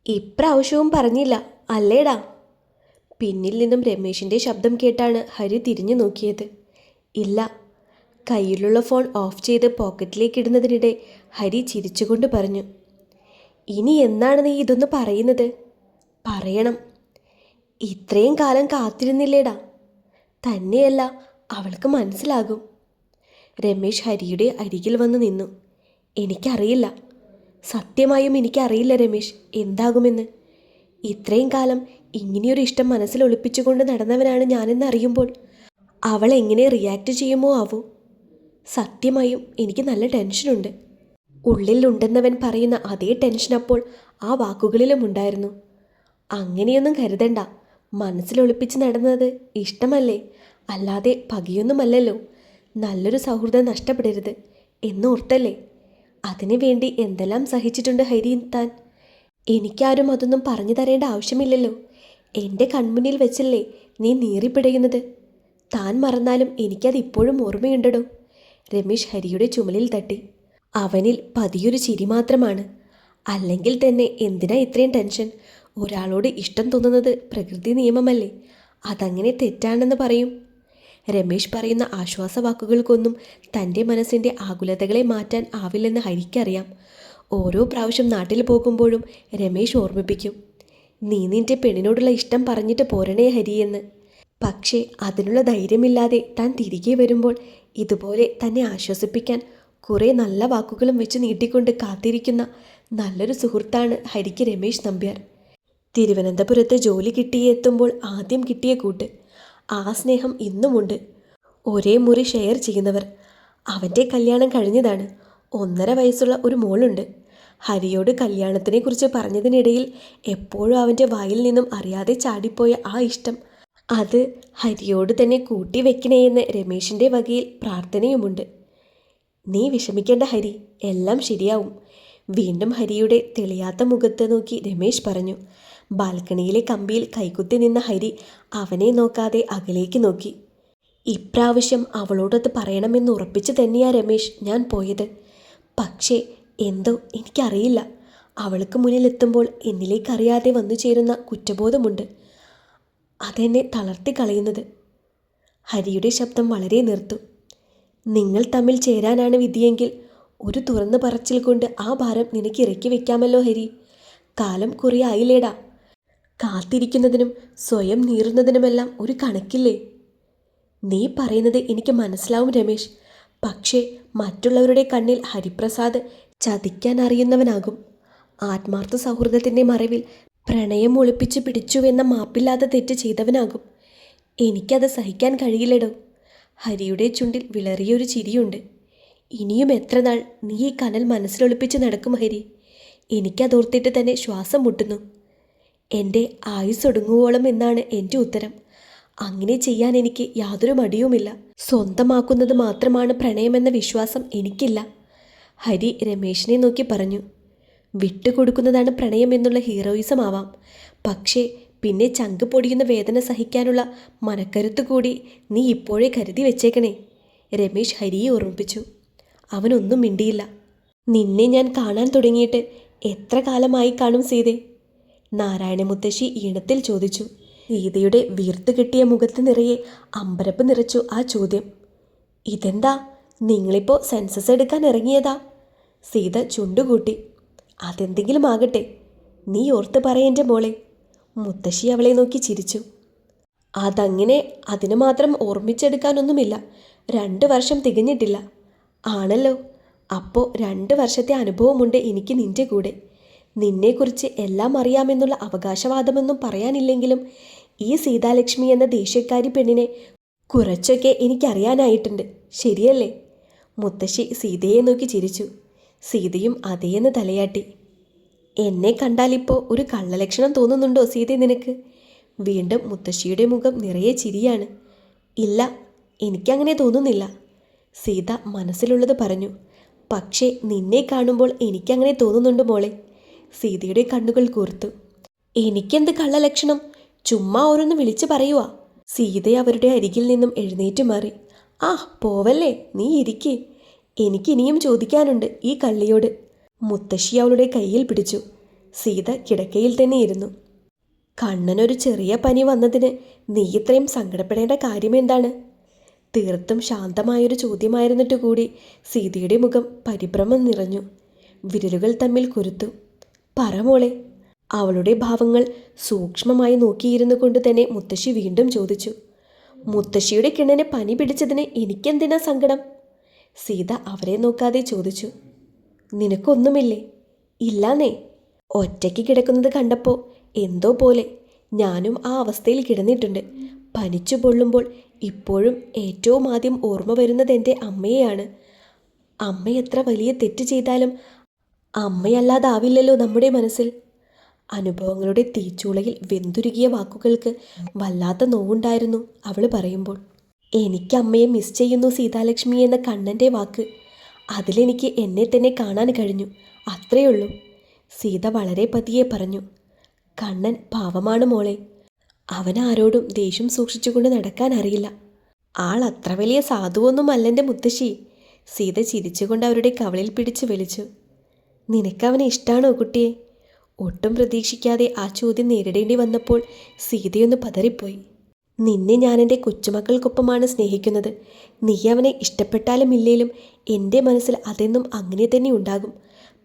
ഇപ്രാവശ്യവും പറഞ്ഞില്ല അല്ലേടാ? പിന്നിൽ നിന്നും രമേശിൻ്റെ ശബ്ദം കേട്ടാണ് ഹരി തിരിഞ്ഞു നോക്കിയത്. ഇല്ല. കയ്യിലുള്ള ഫോൺ ഓഫ് ചെയ്ത് പോക്കറ്റിലേക്കിടുന്നതിനിടെ ഹരി ചിരിച്ചുകൊണ്ട് പറഞ്ഞു, ഇനി എന്നാണ് നീ ഇതൊന്ന് പറയുന്നത്? പറയണം. ഇത്രയും കാലം കാത്തിരുന്നില്ലേടാ. തന്നെയല്ല, അവൾക്ക് മനസ്സിലാകും. രമേശ് ഹരിയുടെ അരികിൽ വന്ന് നിന്നു. എനിക്കറിയില്ല, സത്യമായും എനിക്കറിയില്ല രമേശ്, എന്താകുമെന്ന്. ഇത്രയും കാലം ഇങ്ങനെയൊരു ഇഷ്ടം മനസ്സിൽ ഒളിപ്പിച്ചുകൊണ്ട് നടന്നവനാണ് ഞാനെന്ന് അറിയുമ്പോൾ അവൾ എങ്ങനെ റിയാക്ട് ചെയ്യുമോ ആവോ. സത്യമായും എനിക്ക് നല്ല ടെൻഷനുണ്ട്. ഉള്ളിലുണ്ടെന്നവൻ പറയുന്ന അതേ ടെൻഷൻ അപ്പോൾ ആ വാക്കുകളിലും ഉണ്ടായിരുന്നു. അങ്ങനെയൊന്നും കരുതണ്ട. മനസ്സിലൊളിപ്പിച്ച് നടന്നത് ഇഷ്ടമല്ലേ, അല്ലാതെ പകയൊന്നുമല്ലല്ലോ. നല്ലൊരു സൗഹൃദം നഷ്ടപ്പെടരുത് എന്നോർത്തല്ലേ. അതിനു വേണ്ടി എന്തെല്ലാം സഹിച്ചിട്ടുണ്ട് ഹരി താൻ. എനിക്കാരും അതൊന്നും പറഞ്ഞു തരേണ്ട ആവശ്യമില്ലല്ലോ. എൻ്റെ കൺമുന്നിൽ വെച്ചല്ലേ നീ നീറിപ്പിടയുന്നത്. താൻ മറന്നാലും എനിക്കത് ഇപ്പോഴും ഓർമ്മയുണ്ടടോ. രമേശ് ഹരിയുടെ ചുമലിൽ തട്ടി. അവനിൽ പതിയൊരു ചിരി മാത്രമാണ്. അല്ലെങ്കിൽ തന്നെ എന്തിനാ ഇത്രയും ടെൻഷൻ? ഒരാളോട് ഇഷ്ടം തോന്നുന്നത് പ്രകൃതി നിയമമല്ലേ, അതങ്ങനെ തെറ്റാണെന്ന് പറയും. രമേശ് പറയുന്ന ആശ്വാസവാക്കുകൾക്കൊന്നും തൻ്റെ മനസ്സിൻ്റെ ആകുലതകളെ മാറ്റാൻ ആവില്ലെന്ന് ഹരിക്കറിയാം. ഓരോ പ്രാവശ്യം നാട്ടിൽ പോകുമ്പോഴും രമേശ് ഓർമ്മിപ്പിക്കും, നീ നിൻ്റെ പെണ്ണിനോടുള്ള ഇഷ്ടം പറഞ്ഞിട്ട് പോരണേ ഹരിയെന്ന്. പക്ഷേ അതിനുള്ള ധൈര്യമില്ലാതെ താൻ തിരികെ വരുമ്പോൾ ഇതുപോലെ തന്നെ ആശ്വസിപ്പിക്കാൻ കുറേ നല്ല വാക്കുകളും വെച്ച് നീട്ടിക്കൊണ്ട് കാത്തിരിക്കുന്ന നല്ലൊരു സുഹൃത്താണ് ഹരിക്ക് രമേശ് നമ്പ്യാർ. തിരുവനന്തപുരത്ത് ജോലി കിട്ടിയെത്തുമ്പോൾ ആദ്യം കിട്ടിയ കൂട്ട്. ആ സ്നേഹം ഇന്നുമുണ്ട്. ഒരേ മുറി ഷെയർ ചെയ്യുന്നവർ. അവൻ്റെ കല്യാണം കഴിഞ്ഞതാണ്. 1.5 വയസ്സുള്ള ഒരു മോളുണ്ട്. ഹരിയോട് കല്യാണത്തിനെക്കുറിച്ച് പറഞ്ഞതിനിടയിൽ എപ്പോഴും അവൻ്റെ വായിൽ നിന്നും അറിയാതെ ചാടിപ്പോയ ആ ഇഷ്ടം, അത് ഹരിയോട് തന്നെ കൂട്ടി വെക്കണേയെന്ന് രമേശിൻ്റെ വകയിൽ പ്രാർത്ഥനയുമുണ്ട്. നീ വിഷമിക്കേണ്ട ഹരി, എല്ലാം ശരിയാവും. വീണ്ടും ഹരിയുടെ തെളിയാത്ത മുഖത്ത് നോക്കി രമേശ് പറഞ്ഞു. ബാൽക്കണിയിലെ കമ്പിയിൽ കൈകുത്തി നിന്ന ഹരി അവനെ നോക്കാതെ അകലേക്ക് നോക്കി. ഇപ്രാവശ്യം അവളോടത് പറയണമെന്ന് ഉറപ്പിച്ച് തന്നെയാ രമേശ് ഞാൻ പോയത്. പക്ഷേ എന്തോ എനിക്കറിയില്ല, അവൾക്ക് മുന്നിലെത്തുമ്പോൾ എന്നിലേക്കറിയാതെ വന്നു ചേരുന്ന കുറ്റബോധമുണ്ട്. അതെന്നെ തളർത്തി കളയുന്നത്. ഹരിയുടെ ശബ്ദം വളരെ നിർത്തു. നിങ്ങൾ തമ്മിൽ ചേരാനാണ് വിധിയെങ്കിൽ ഒരു തുറന്നു പറച്ചിൽ കൊണ്ട് ആ ഭാരം നിനക്ക് ഇറക്കി വെക്കാമല്ലോ ഹരി. കാലം കുറേ ആയില്ലേടാ. കാത്തിരിക്കുന്നതിനും സ്വയം നീറുന്നതിനുമെല്ലാം ഒരു കണക്കില്ലേ? നീ പറയുന്നത് എനിക്ക് മനസ്സിലാവും രമേശ്. പക്ഷേ മറ്റുള്ളവരുടെ കണ്ണിൽ ഹരിപ്രസാദ് ചതിക്കാൻ അറിയുന്നവനാകും. ആത്മാർത്ഥ സൗഹൃദത്തിൻ്റെ മറവിൽ പ്രണയം ഒളിപ്പിച്ച് പിടിച്ചുവെന്ന മാപ്പില്ലാത്ത തെറ്റ് ചെയ്തവനാകും. എനിക്കത് സഹിക്കാൻ കഴിയില്ലടോ. ഹരിയുടെ ചുണ്ടിൽ വിളറിയൊരു ചിരിയുണ്ട്. ഇനിയും എത്ര നാൾ നീ ഈ കനൽ മനസ്സിലൊളിപ്പിച്ച് നടക്കും ഹരി? എനിക്കതോർത്തിട്ട് തന്നെ ശ്വാസം മുട്ടുന്നു. എൻ്റെ ആയുസ്സൊടുങ്ങുവോളം എന്നാണ് എൻ്റെ ഉത്തരം. അങ്ങനെ ചെയ്യാൻ എനിക്ക് യാതൊരു മടിയുമില്ല. സ്വന്തമാക്കുന്നത് മാത്രമാണ് പ്രണയമെന്ന വിശ്വാസം എനിക്കില്ല. ഹരി രമേശിനെ നോക്കി പറഞ്ഞു. വിട്ടുകൊടുക്കുന്നതാണ് പ്രണയം എന്നുള്ള ഹീറോയിസം ആവാം. പക്ഷേ പിന്നെ ചങ്ക് പൊടിയുന്ന വേദന സഹിക്കാനുള്ള മനക്കരുത്ത് കൂടി നീ ഇപ്പോഴേ കരുതി വെച്ചേക്കണേ, രമേശ് ഹരിയെ ഓർമ്മിപ്പിച്ചു. അവനൊന്നും മിണ്ടിയില്ല. നിന്നെ ഞാൻ കാണാൻ തുടങ്ങിയിട്ട് എത്ര കാലമായി കാണും സീതേ? നാരായണ മുത്തശ്ശി ഈണത്തിൽ ചോദിച്ചു. സീതയുടെ വീർത്ത് കിട്ടിയ മുഖത്ത് നിറയെ അമ്പരപ്പ് നിറച്ചു ആ ചോദ്യം. ഇതെന്താ, നിങ്ങളിപ്പോൾ സെൻസസ് എടുക്കാൻ ഇറങ്ങിയതാ? സീത ചുണ്ടുകൂട്ടി. അതെന്തെങ്കിലും ആകട്ടെ, നീ ഓർത്ത് പറയെൻ്റെ മോളെ. മുത്തശ്ശി അവളെ നോക്കി ചിരിച്ചു. അതങ്ങനെ അതിന് മാത്രം ഓർമ്മിച്ചെടുക്കാനൊന്നുമില്ല. 2 വർഷം തികഞ്ഞിട്ടില്ല. ആണല്ലോ. അപ്പോൾ 2 വർഷത്തെ അനുഭവമുണ്ട് എനിക്ക് നിൻ്റെ കൂടെ. നിന്നെക്കുറിച്ച് എല്ലാം അറിയാമെന്നുള്ള അവകാശവാദമൊന്നും പറയാനില്ലെങ്കിലും ഈ സീതാലക്ഷ്മി എന്ന ദേഷ്യക്കാരി പെണ്ണിനെ കുറച്ചൊക്കെ എനിക്കറിയാനായിട്ടുണ്ട്, ശരിയല്ലേ? മുത്തശ്ശി സീതയെ നോക്കി ചിരിച്ചു. സീതയും അതേന്ന് തലയാട്ടി. എന്നെ കണ്ടാലിപ്പോൾ ഒരു കള്ളലക്ഷണം തോന്നുന്നുണ്ടോ സീത നിനക്ക്? വീണ്ടും മുത്തശ്ശിയുടെ മുഖം നിറയെ ചിരിയാണ്. ഇല്ല, എനിക്കങ്ങനെ തോന്നുന്നില്ല, സീത മനസ്സിലുള്ളത് പറഞ്ഞു. പക്ഷേ നിന്നെ കാണുമ്പോൾ എനിക്കങ്ങനെ തോന്നുന്നുണ്ട് മോളെ. സീതയുടെ കണ്ണുകൾ കൂർത്തു. എനിക്കെന്ത് കള്ളലക്ഷണം? ചുമ്മാ ഓരോന്ന് വിളിച്ചു പറയുവാ. സീത അവരുടെ അരികിൽ നിന്നും എഴുന്നേറ്റ് മാറി. ആ പോവല്ലേ, നീ ഇരിക്കേ. എനിക്കിനിയും ചോദിക്കാനുണ്ട് ഈ കള്ളിയോട്. മുത്തശ്ശി അവളുടെ കയ്യിൽ പിടിച്ചു. സീത കിടക്കയിൽ തന്നെ ഇരുന്നു. കണ്ണനൊരു ചെറിയ പനി വന്നതിന് നീ ഇത്രയും സങ്കടപ്പെടേണ്ട കാര്യമെന്താണ്? തീർത്തും ശാന്തമായൊരു ചോദ്യമായിരുന്നിട്ട് കൂടി സീതയുടെ മുഖം പരിഭ്രമം നിറഞ്ഞു. വിരലുകൾ തമ്മിൽ കുരുത്തു. പറ മോളെ. അവളുടെ ഭാവങ്ങൾ സൂക്ഷ്മമായി നോക്കിയിരുന്നു കൊണ്ട് തന്നെ മുത്തശ്ശി വീണ്ടും ചോദിച്ചു. മുത്തശ്ശിയുടെ കിണ്ണന് പനി പിടിച്ചതിന് എനിക്കെന്തിനാ സങ്കടം? സീത അവരെ നോക്കാതെ ചോദിച്ചു. നിനക്കൊന്നുമില്ലേ? ഇല്ലാന്നേ. ഒറ്റയ്ക്ക് കിടക്കുന്നത് കണ്ടപ്പോൾ എന്തോ പോലെ. ഞാനും ആ അവസ്ഥയിൽ കിടന്നിട്ടുണ്ട്. പനിച്ചു പൊള്ളുമ്പോൾ ഇപ്പോഴും ഏറ്റവും ആദ്യം ഓർമ്മ വരുന്നത് എൻ്റെ അമ്മയെയാണ്. അമ്മ എത്ര വലിയ തെറ്റ് ചെയ്താലും അമ്മയല്ലാതാവില്ലല്ലോ നമ്മുടെ മനസ്സിൽ. അനുഭവങ്ങളുടെ തീച്ചൂളയിൽ വെന്തുരുകിയ വാക്കുകൾക്ക് വല്ലാത്ത നോവുണ്ടായിരുന്നു അവൾ പറയുമ്പോൾ. എനിക്ക് അമ്മയെ മിസ് ചെയ്യുന്നു സീതാലക്ഷ്മി എന്ന കണ്ണൻ്റെ വാക്ക്, അതിലെനിക്ക് എന്നെ തന്നെ കാണാൻ കഴിഞ്ഞു. അത്രയുള്ളൂ. സീത വളരെ പതിയെ പറഞ്ഞു. കണ്ണൻ പാവമാണ് മോളെ. അവനാരോടും ദേഷ്യം സൂക്ഷിച്ചുകൊണ്ട് നടക്കാൻ അറിയില്ല. ആൾ അത്ര വലിയ സാധുവൊന്നും അല്ലെൻ്റെ മുത്തശ്ശി. സീത ചിരിച്ചുകൊണ്ട് അവരുടെ കവളിൽ പിടിച്ചു വലിച്ചു. നിനക്കവനെ ഇഷ്ടാണോ കുട്ടിയെ? ഒട്ടും പ്രതീക്ഷിക്കാതെ ആ ചോദ്യം നേരിടേണ്ടി വന്നപ്പോൾ സീതയൊന്ന് പതറിപ്പോയി. നിന്നെ ഞാൻ എൻ്റെ കൊച്ചുമക്കൾക്കൊപ്പമാണ് സ്നേഹിക്കുന്നത്. നീ അവനെ ഇഷ്ടപ്പെട്ടാലും ഇല്ലേലും എൻ്റെ മനസ്സിൽ അതെന്നും അങ്ങനെ തന്നെ ഉണ്ടാകും.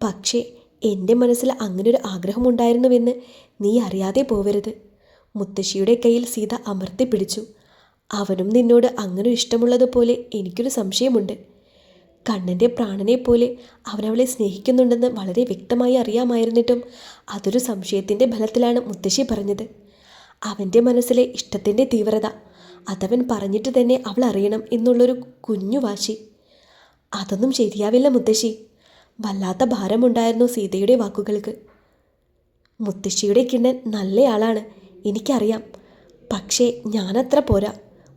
പക്ഷേ എൻ്റെ മനസ്സിൽ അങ്ങനൊരു ആഗ്രഹമുണ്ടായിരുന്നുവെന്ന് നീ അറിയാതെ പോവരുത്. മുത്തശ്ശിയുടെ കയ്യിൽ സീത അമർത്തി പിടിച്ചു. അവനും നിന്നോട് അങ്ങനെ ഇഷ്ടമുള്ളതുപോലെ എനിക്കൊരു സംശയമുണ്ട്. കണ്ണൻ്റെ പ്രാണനെ പോലെ അവനവളെ സ്നേഹിക്കുന്നുണ്ടെന്ന് വളരെ വ്യക്തമായി അറിയാമായിരുന്നിട്ടും അതൊരു സംശയത്തിൻ്റെ ബലത്തിലാണ് മുത്തശ്ശി പറഞ്ഞത്. അവൻ്റെ മനസ്സിലെ ഇഷ്ടത്തിൻ്റെ തീവ്രത അതവൻ പറഞ്ഞിട്ട് തന്നെ അവൾ അറിയണം എന്നുള്ളൊരു കുഞ്ഞു വാശി. അതൊന്നും ശരിയാവില്ല മുത്തശ്ശി. വല്ലാത്ത ഭാരമുണ്ടായിരുന്നു സീതയുടെ വാക്കുകൾക്ക്. മുത്തശ്ശിയുടെ കിണ്ണൻ നല്ലയാളാണ്, എനിക്കറിയാം. പക്ഷേ ഞാനത്ര പോരാ.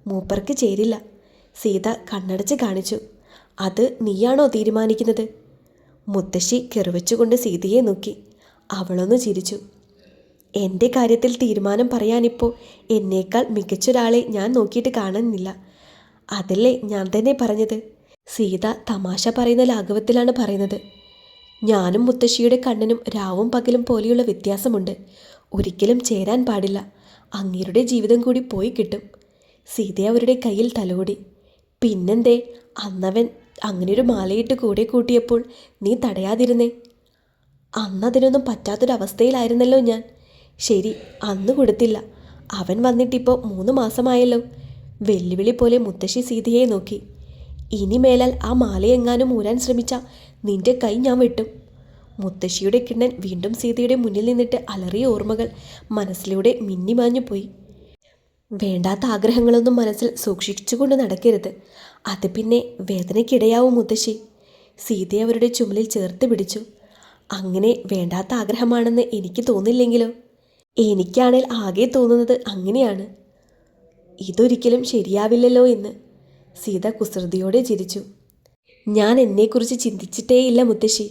മൂപ്പർക്ക് ചേരില്ല. സീത കണ്ണടച്ച് കാണിച്ചു. അത് നീയാണോ തീരുമാനിക്കുന്നത്? മുത്തശ്ശി കെറുവച്ചുകൊണ്ട് സീതയെ നോക്കി. അവളൊന്ന് ചിരിച്ചു. എൻ്റെ കാര്യത്തിൽ തീരുമാനം പറയാനിപ്പോൾ എന്നേക്കാൾ മികച്ചൊരാളെ ഞാൻ നോക്കിയിട്ട് കാണുന്നില്ല. അതല്ലേ ഞാൻ തന്നെ പറഞ്ഞത്. സീത തമാശ പറയുന്ന ലാഘവത്തിലാണ് പറയുന്നത്. ഞാനും മുത്തശ്ശിയുടെ കണ്ണനും രാവും പകലും പോലെയുള്ള വ്യത്യാസമുണ്ട്. ഒരിക്കലും ചേരാൻ പാടില്ല. അങ്ങേരുടെ ജീവിതം കൂടി പോയി കിട്ടും. സീത അവരുടെ കയ്യിൽ തലോടി. പിന്നെന്തേ, അന്നവൻ അങ്ങനെയൊരു മാലയിട്ട് കൂടെ കൂട്ടിയപ്പോൾ നീ തടയാതിരുന്നേ? അന്നതിനൊന്നും പറ്റാത്തൊരവസ്ഥയിലായിരുന്നല്ലോ ഞാൻ. ശരി, അന്ന് കൊടുത്തില്ല. അവൻ വന്നിട്ടിപ്പോൾ 3 മാസമായല്ലോ. വെല്ലുവിളി പോലെ മുത്തശ്ശി സീതയെ നോക്കി. ഇനി മേലാൽ ആ മാലയെങ്ങാനും ഊരാൻ ശ്രമിച്ചാൽ നിന്റെ കൈ ഞാൻ വെട്ടും. മുത്തശ്ശിയുടെ കിണ്ണൻ വീണ്ടും സീതയുടെ മുന്നിൽ നിന്നിട്ട് അലറിയ ഓർമ്മകൾ മനസ്സിലൂടെ മിന്നിമാഞ്ഞു പോയി. വേണ്ടാത്ത ആഗ്രഹങ്ങളൊന്നും മനസ്സിൽ സൂക്ഷിച്ചുകൊണ്ട് നടക്കരുത്. അത് പിന്നെ വേദനയ്ക്കിടയാവും മുത്തശ്ശി. സീതയെ അവരുടെ ചുമലിൽ ചേർത്ത് പിടിച്ചു. അങ്ങനെ വേണ്ടാത്ത ആഗ്രഹമാണെന്ന് എനിക്ക് തോന്നില്ലെങ്കിലോ? എനിക്കാണേൽ ആകെ തോന്നുന്നത് അങ്ങനെയാണ്. ഇതൊരിക്കലും ശരിയാവില്ലല്ലോ എന്ന്. സീത കുസൃതിയോടെ ചിരിച്ചു. ഞാൻ എന്നെക്കുറിച്ച് ചിന്തിച്ചിട്ടേയില്ല മുത്തശ്ശി.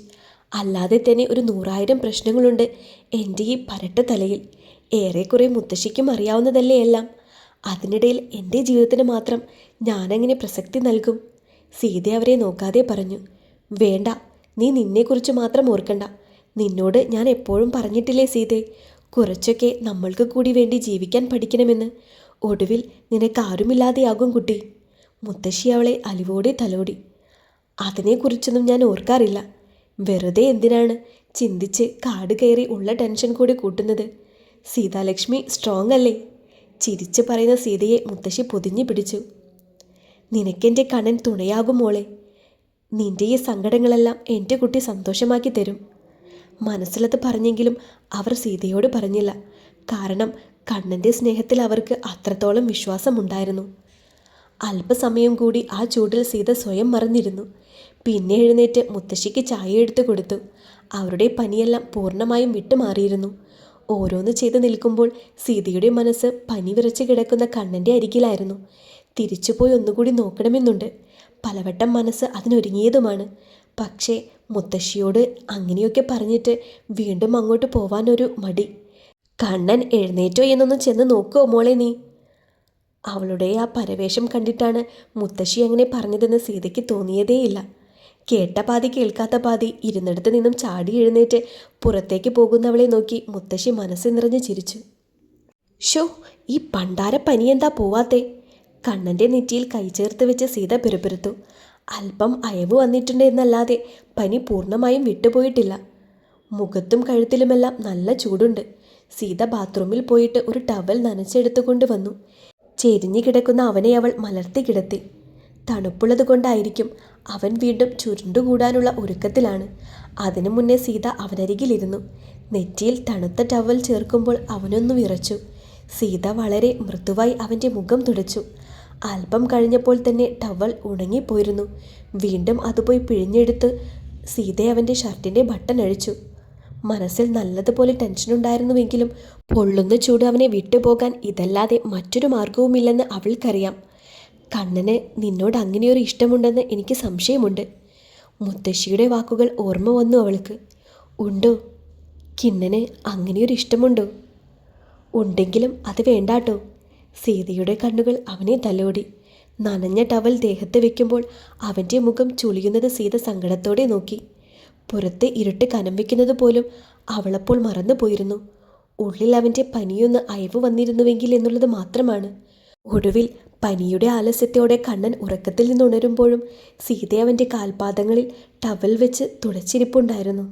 അല്ലാതെ തന്നെ ഒരു 100,000 പ്രശ്നങ്ങളുണ്ട് എൻ്റെ ഈ പരട്ട തലയിൽ. ഏറെക്കുറെ മുത്തശ്ശിക്കും അറിയാവുന്നതല്ലേ എല്ലാം. അതിനിടയിൽ എൻ്റെ ജീവിതത്തിന് മാത്രം ഞാനെങ്ങനെ പ്രസക്തി നൽകും? സീത അവരെ നോക്കാതെ പറഞ്ഞു. വേണ്ട, നീ നിന്നെക്കുറിച്ച് മാത്രം ഓർക്കണ്ട. നിന്നോട് ഞാൻ എപ്പോഴും പറഞ്ഞിട്ടില്ലേ സീതേ, കുറച്ചൊക്കെ നമ്മൾക്ക് കൂടി വേണ്ടി ജീവിക്കാൻ പഠിക്കണമെന്ന്. ഒടുവിൽ നിനക്കാരുമില്ലാതെയാകും കുട്ടി. മുത്തശ്ശി അവളെ അലിവോടെ തലോടി. അതിനെക്കുറിച്ചൊന്നും ഞാൻ ഓർക്കാറില്ല. വെറുതെ എന്തിനാണ് ചിന്തിച്ച് കാട് കയറി ഉള്ള ടെൻഷൻ കൂടി കൂട്ടുന്നത്? സീതാലക്ഷ്മി സ്ട്രോങ് അല്ലേ? ചിരിച്ച് പറയുന്ന സീതയെ മുത്തശ്ശി പൊതിഞ്ഞു പിടിച്ചു. നിനക്കെൻ്റെ കണ്ണൻ തുണയാകും മോളെ. നിൻ്റെ ഈ സങ്കടങ്ങളെല്ലാം എൻ്റെ കുട്ടി സന്തോഷമാക്കി തരും. മനസ്സിലത് പറഞ്ഞെങ്കിലും അവർ സീതയോട് പറഞ്ഞില്ല. കാരണം കണ്ണൻ്റെ സ്നേഹത്തിൽ അവർക്ക് അത്രത്തോളം വിശ്വാസമുണ്ടായിരുന്നു. അല്പസമയം കൂടി ആ ചൂടിൽ സീത സ്വയം മറന്നിരുന്നു. പിന്നെ എഴുന്നേറ്റ് മുത്തശ്ശിക്ക് ചായ എടുത്തു കൊടുത്തു. അവരുടെ പനിയെല്ലാം പൂർണ്ണമായും വിട്ടുമാറിയിരുന്നു. ഓരോന്ന് ചെയ്ത് നിൽക്കുമ്പോൾ സീതയുടെ മനസ്സ് പനി വിറച്ച് കിടക്കുന്ന കണ്ണൻ്റെ അരികിലായിരുന്നു. തിരിച്ചുപോയി ഒന്നുകൂടി നോക്കണമെന്നുണ്ട്. പലവട്ടം മനസ്സ് അതിനൊരുങ്ങിയതുമാണ്. പക്ഷേ മുത്തശ്ശിയോട് അങ്ങനെയൊക്കെ പറഞ്ഞിട്ട് വീണ്ടും അങ്ങോട്ട് പോവാനൊരു മടി. കണ്ണൻ എഴുന്നേറ്റോ എന്നൊന്ന് ചെന്ന് നോക്കുമോ മോളെ നീ? അവളുടെ ആ പരവേശം കണ്ടിട്ടാണ് മുത്തശ്ശി അങ്ങനെ പറഞ്ഞതെന്ന് സീതയ്ക്ക് തോന്നിയതേയില്ല. കേട്ട പാതി കേൾക്കാത്ത പാതി ഇരുന്നിടത്ത് നിന്നും ചാടി എഴുന്നേറ്റ് പുറത്തേക്ക് പോകുന്നവളെ നോക്കി മുത്തശ്ശി മനസ്സ് നിറഞ്ഞ് ചിരിച്ചു. ഷോ, ഈ പണ്ടാര പനി എന്താ പോവാത്തെ? കണ്ണൻ്റെ നെറ്റിയിൽ കൈ ചേർത്ത് വെച്ച് സീത പിറുപിറുത്തു. അല്പം അയവ് വന്നിട്ടുണ്ട് എന്നല്ലാതെ പനി പൂർണ്ണമായും വിട്ടുപോയിട്ടില്ല. മുഖത്തും കഴുത്തിലുമെല്ലാം നല്ല ചൂടുണ്ട്. സീത ബാത്റൂമിൽ പോയിട്ട് ഒരു ടവൽ നനച്ചെടുത്തുകൊണ്ട് വന്നു. ചെരിഞ്ഞു കിടക്കുന്ന അവനെ അവൾ മലർത്തി കിടത്തി. തണുപ്പുള്ളത് കൊണ്ടായിരിക്കും അവൻ വീണ്ടും ചുരുണ്ടുകൂടാനുള്ള ഒരുക്കത്തിലാണ്. അതിനു മുന്നേ സീത അവനരികിലിരുന്നു. നെറ്റിയിൽ തണുത്ത ടവൽ ചേർക്കുമ്പോൾ അവനൊന്നു വിറച്ചു. സീത വളരെ മൃദുവായി അവൻ്റെ മുഖം തുടച്ചു. അല്പം കഴിഞ്ഞപ്പോൾ തന്നെ ടവൽ ഉണങ്ങിപ്പോയിരുന്നു. വീണ്ടും അതുപോയി പിഴിഞ്ഞെടുത്ത് സീത അവൻ്റെ ഷർട്ടിൻ്റെ ബട്ടൺ അഴിച്ചു. മനസ്സിൽ നല്ലതുപോലെ ടെൻഷനുണ്ടായിരുന്നുവെങ്കിലും പൊള്ളുന്ന ചൂട് അവനെ വിട്ടുപോകാൻ ഇതല്ലാതെ മറ്റൊരു മാർഗവുമില്ലെന്ന് അവൾക്കറിയാം. കണ്ണന് നിന്നോട് അങ്ങനെയൊരു ഇഷ്ടമുണ്ടെന്ന് എനിക്ക് സംശയമുണ്ട്. മുത്തശ്ശിയുടെ വാക്കുകൾ ഓർമ്മ വന്നു അവൾക്ക്. ഉണ്ടോ? കിണ്ണന് അങ്ങനെയൊരു ഇഷ്ടമുണ്ടോ? ഉണ്ടെങ്കിലും അത് വേണ്ടാട്ടോ. സീതയുടെ കണ്ണുകൾ അവനെ തലോടി. നനഞ്ഞ ടവൽ ദേഹത്ത് വെക്കുമ്പോൾ അവൻ്റെ മുഖം ചുളിയുന്നത് സീത സങ്കടത്തോടെ നോക്കി. പുറത്തെ ഇരുട്ട് കനം വയ്ക്കുന്നത് പോലും അവളപ്പോൾ മറന്നുപോയിരുന്നു. ഉള്ളിൽ അവൻ്റെ പനിയൊന്ന് അയവ് വന്നിരുന്നുവെങ്കിൽ എന്നുള്ളത് മാത്രമാണ്. ഒടുവിൽ പനിയുടെ ആലസ്യത്തോടെ കണ്ണൻ ഉറക്കത്തിൽ നിന്നുണരുമ്പോഴും സീത അവൻ്റെ കാൽപാദങ്ങളിൽ ടവൽ വെച്ച് തുടച്ചിരിപ്പുണ്ടായിരുന്നു.